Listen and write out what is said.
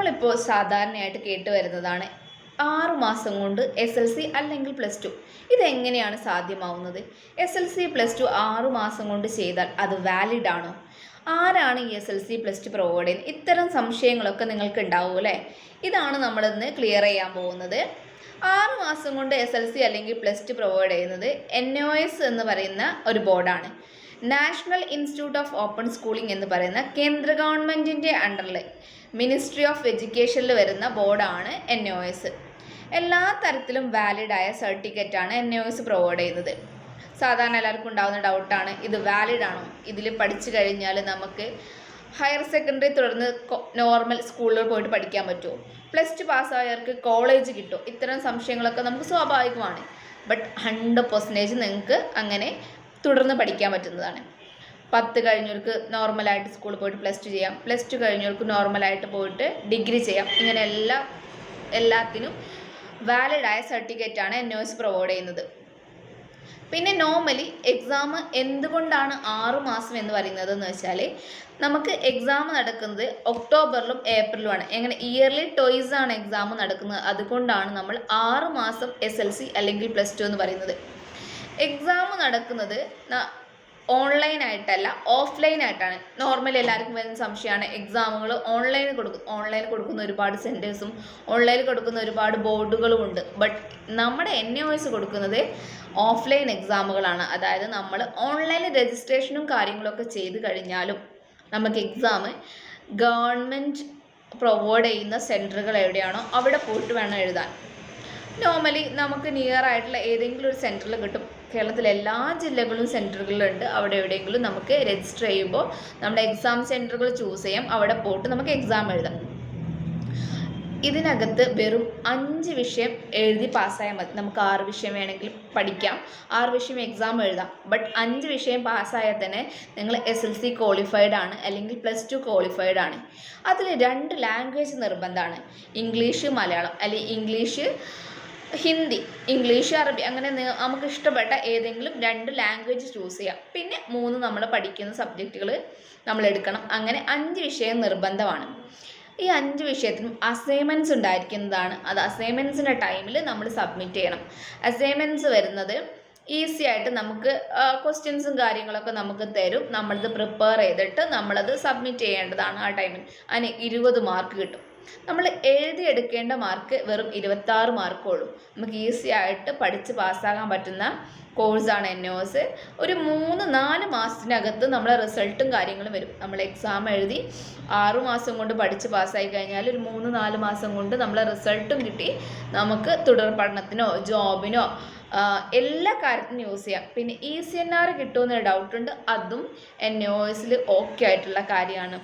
നമ്മളിപ്പോൾ സാധാരണയായിട്ട് കേട്ടുവരുന്നതാണ് 6 മാസം കൊണ്ട് SLC അല്ലെങ്കിൽ +2. ഇതെങ്ങനെയാണ് സാധ്യമാവുന്നത്? SLC +2 6 മാസം കൊണ്ട് ചെയ്താൽ അത് വാലിഡ് ആണോ? ആരാണ് ഈ SLC +2 പ്രൊവൈഡ് ചെയ്യുന്നത്? ഇത്തരം സംശയങ്ങളൊക്കെ നിങ്ങൾക്ക് ഉണ്ടാവും അല്ലേ? ഇതാണ് നമ്മളിന്ന് ക്ലിയർ ചെയ്യാൻ പോകുന്നത്. 6 മാസം കൊണ്ട് SLC അല്ലെങ്കിൽ +2 പ്രൊവൈഡ് ചെയ്യുന്നത് NOS എന്ന് പറയുന്ന ഒരു ബോർഡാണ്. National institute of open schooling എന്ന് പറയുന്ന കേന്ദ്ര ഗവൺമെൻറ്റിൻ്റെ അണ്ടറിൽ മിനിസ്ട്രി ഓഫ് എഡ്യൂക്കേഷനിൽ വരുന്ന ബോർഡാണ് NOS. എല്ലാ തരത്തിലും വാലിഡായ സർട്ടിഫിക്കറ്റാണ് NOS പ്രൊവൈഡ് ചെയ്യുന്നത്. സാധാരണ എല്ലാവർക്കും ഉണ്ടാകുന്ന ഡൗട്ടാണ്, ഇത് വാലിഡ് ആണോ? ഇതിൽ പഠിച്ചു കഴിഞ്ഞാൽ നമുക്ക് ഹയർ സെക്കൻഡറി തുടർന്ന് നോർമൽ സ്കൂളിൽ പോയിട്ട് പഠിക്കാൻ പറ്റുമോ? +2 പാസ്സായവർക്ക് കോളേജ് കിട്ടുമോ? ഇത്തരം സംശയങ്ങളൊക്കെ നമുക്ക് സ്വാഭാവികമാണ്. ബട്ട് 100% നിങ്ങൾക്ക് അങ്ങനെ തുടർന്ന് പഠിക്കാൻ പറ്റുന്നതാണ്. 10 കഴിഞ്ഞവർക്ക് നോർമലായിട്ട് സ്കൂളിൽ പോയിട്ട് +2 ചെയ്യാം. +2 കഴിഞ്ഞവർക്ക് നോർമലായിട്ട് പോയിട്ട് ഡിഗ്രി ചെയ്യാം. ഇങ്ങനെ എല്ലാത്തിനും വാലിഡായ സർട്ടിഫിക്കറ്റാണ് NOS പ്രൊവൈഡ് ചെയ്യുന്നത്. പിന്നെ നോർമലി എക്സാം എന്തുകൊണ്ടാണ് 6 മാസം എന്ന് പറയുന്നത് എന്ന് വെച്ചാൽ, നമുക്ക് എക്സാം നടക്കുന്നത് ഒക്ടോബറിലും ഏപ്രിലുമാണ്. എങ്ങനെ ഇയർലി ടോയ്സ് ആണ് എക്സാം നടക്കുന്നത്. അതുകൊണ്ടാണ് നമ്മൾ 6 മാസം SLC അല്ലെങ്കിൽ +2 എന്ന് പറയുന്നത്. എക്സാം നടക്കുന്നത് ഓൺലൈനായിട്ടല്ല, ഓഫ്ലൈനായിട്ടാണ്. നോർമലി എല്ലാവർക്കും വരുന്ന സംശയമാണ്, എക്സാമുകൾ ഓൺലൈനിൽ കൊടുക്കുന്ന ഒരുപാട് സെൻറ്റേഴ്സും ഓൺലൈനിൽ കൊടുക്കുന്ന ഒരുപാട് ബോർഡുകളും ഉണ്ട്. ബട്ട് നമ്മുടെ NOS കൊടുക്കുന്നത് ഓഫ്ലൈൻ എക്സാമുകളാണ്. അതായത് നമ്മൾ ഓൺലൈനിൽ രജിസ്ട്രേഷനും കാര്യങ്ങളൊക്കെ ചെയ്ത് കഴിഞ്ഞാലും നമുക്ക് എക്സാം ഗവൺമെൻറ് പ്രൊവൈഡ് ചെയ്യുന്ന സെൻറ്ററുകൾ എവിടെയാണോ അവിടെ പോയിട്ട് വേണം എഴുതാൻ. നോർമലി നമുക്ക് നിയർ ആയിട്ടുള്ള ഏതെങ്കിലും ഒരു സെൻറ്ററിൽ കിട്ടും. കേരളത്തിലെ എല്ലാ ജില്ലകളും സെൻറ്ററുകളുണ്ട്. അവിടെ എവിടെയെങ്കിലും നമുക്ക് രജിസ്റ്റർ ചെയ്യുമ്പോൾ നമ്മുടെ എക്സാം സെൻറ്ററുകൾ ചൂസ് ചെയ്യാം. അവിടെ പോയിട്ട് നമുക്ക് എക്സാം എഴുതാം. ഇതിനകത്ത് വെറും 5 വിഷയം എഴുതി പാസ്സായാൽ മതി. നമുക്ക് 6 വിഷയം വേണമെങ്കിൽ പഠിക്കാം, 6 വിഷയം എക്സാം എഴുതാം. ബട്ട് 5 വിഷയം പാസ്സായാൽ തന്നെ നിങ്ങൾ SLC ക്വാളിഫൈഡ് ആണ്, അല്ലെങ്കിൽ +2 ക്വാളിഫൈഡ് ആണ്. അതിൽ 2 ലാംഗ്വേജ് നിർബന്ധമാണ്. ഇംഗ്ലീഷ് മലയാളം, അല്ലെങ്കിൽ ഇംഗ്ലീഷ് ഹിന്ദി, ഇംഗ്ലീഷ് അറബി, അങ്ങനെ നമുക്ക് ഇഷ്ടപ്പെട്ട ഏതെങ്കിലും 2 ലാംഗ്വേജ് ചൂസ് ചെയ്യാം. പിന്നെ 3 നമ്മൾ പഠിക്കുന്ന സബ്ജക്റ്റുകൾ നമ്മൾ എടുക്കണം. അങ്ങനെ 5 വിഷയം നിർബന്ധമാണ്. ഈ 5 വിഷയത്തിനും അസൈൻമെൻറ്റ്സ് ഉണ്ടായിരിക്കുന്നതാണ്. അത് അസൈൻമെൻറ്റ്സിൻ്റെ ടൈമിൽ നമ്മൾ സബ്മിറ്റ് ചെയ്യണം. അസൈൻമെൻറ്റ്സ് വരുന്നത് ഈസി ആയിട്ട് നമുക്ക് ക്വസ്റ്റ്യൻസും കാര്യങ്ങളൊക്കെ നമുക്ക് തരും. നമ്മളത് പ്രിപ്പയർ ചെയ്തിട്ട് നമ്മളത് സബ്മിറ്റ് ചെയ്യേണ്ടതാണ്. ആ ടൈമിൽ അതിന് 20 മാർക്ക് കിട്ടും. നമ്മൾ എഴുതിയെടുക്കേണ്ട മാർക്ക് വെറും 26 മാർക്കുള്ളൂ. നമുക്ക് ഈസി ആയിട്ട് പഠിച്ച് പാസ്സാകാൻ പറ്റുന്ന കോഴ്സാണ് NOS. ഒരു 3-4 മാസത്തിനകത്ത് നമ്മളെ റിസൾട്ടും കാര്യങ്ങളും വരും. നമ്മൾ എക്സാം എഴുതി 6 മാസം കൊണ്ട് പഠിച്ച് പാസ്സായി കഴിഞ്ഞാൽ ഒരു 3-4 മാസം കൊണ്ട് നമ്മളെ റിസൾട്ടും കിട്ടി നമുക്ക് തുടർ പഠനത്തിനോ ജോബിനോ എല്ലാ കാര്യത്തിനും യൂസ് ചെയ്യാം. പിന്നെ ECNR കിട്ടുമെന്നൊരു ഡൗട്ടുണ്ട്. അതും NOSൽ ഓക്കെ ആയിട്ടുള്ള കാര്യമാണ്.